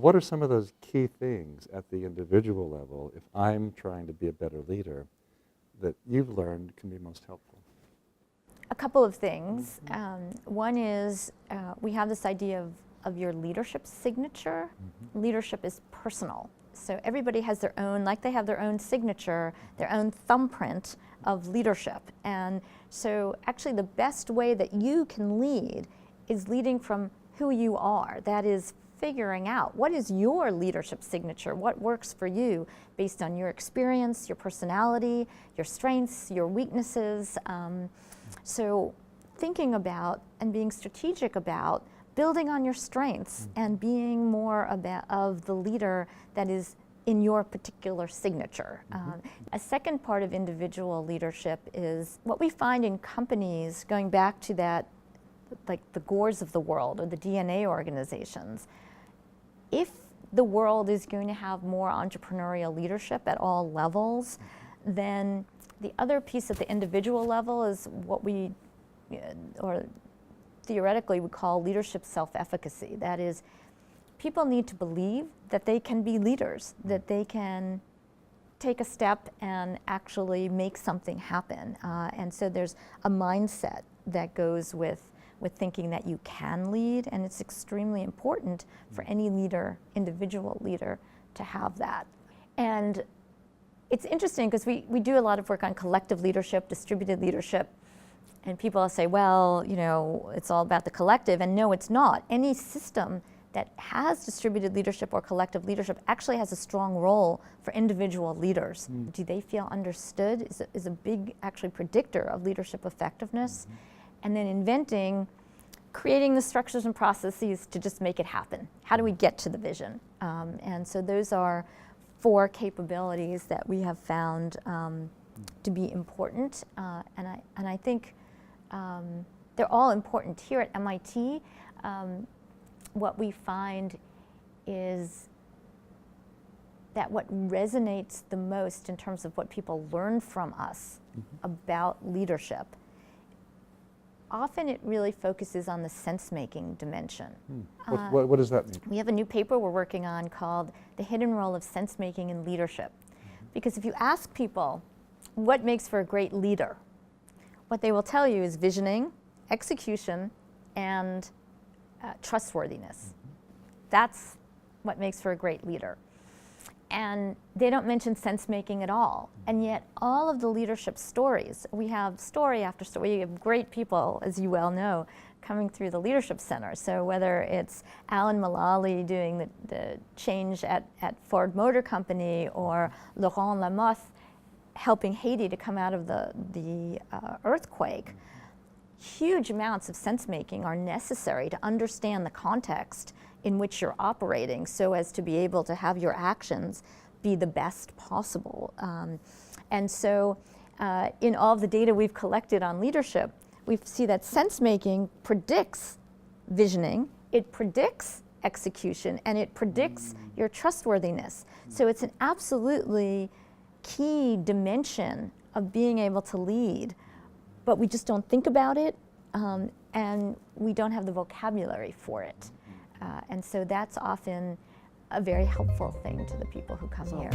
what are some of those key things at the individual level, if I'm trying to be a better leader, that you've learned can be most helpful? A couple of things. One is we have this idea of your leadership signature. Leadership is personal. So everybody has their own, like they have their own signature, their own thumbprint of leadership. And so actually the best way that you can lead is leading from who you are. That is figuring out what is your leadership signature, what works for you based on your experience, your personality, your strengths, your weaknesses. So thinking about and being strategic about building on your strengths and being more of the leader that is in your particular signature. A second part of individual leadership is what we find in companies, going back to that, like the Gores of the world or the DNA organizations. If the world is going to have more entrepreneurial leadership at all levels, then the other piece at the individual level is what we, or theoretically we call leadership self-efficacy. That is, people need to believe that they can be leaders, that they can take a step and actually make something happen. And so there's a mindset that goes with thinking that you can lead, and it's extremely important for any leader, individual leader, to have that. And it's interesting because we do a lot of work on collective leadership, distributed leadership, and people say, well, you know, it's all about the collective, and no, it's not. Any system that has distributed leadership or collective leadership actually has a strong role for individual leaders. Do they feel understood is a big, actually, predictor of leadership effectiveness. And then creating the structures and processes to just make it happen. How do we get to the vision? And so those are 4 capabilities that we have found to be important, and I think they're all important. Here at MIT, what we find is that what resonates the most in terms of what people learn from us about leadership, often it really focuses on the sense-making dimension. What does that mean? We have a new paper we're working on called The Hidden Role of Sense-Making in Leadership. Because if you ask people what makes for a great leader, what they will tell you is visioning, execution, and trustworthiness. That's what makes for a great leader. And they don't mention sense-making at all. And yet all of the leadership stories, we have story after story, we have great people, as you well know, coming through the Leadership Center. So whether it's Alan Mulally doing the change at Ford Motor Company, or Laurent Lamothe helping Haiti to come out of the earthquake, huge amounts of sense-making are necessary to understand the context in which you're operating so as to be able to have your actions be the best possible. And so in all of the data we've collected on leadership, we see that sense-making predicts visioning, it predicts execution, and it predicts your trustworthiness. So it's an absolutely key dimension of being able to lead, but we just don't think about it, and we don't have the vocabulary for it. And so that's often a very helpful thing to the people who come here.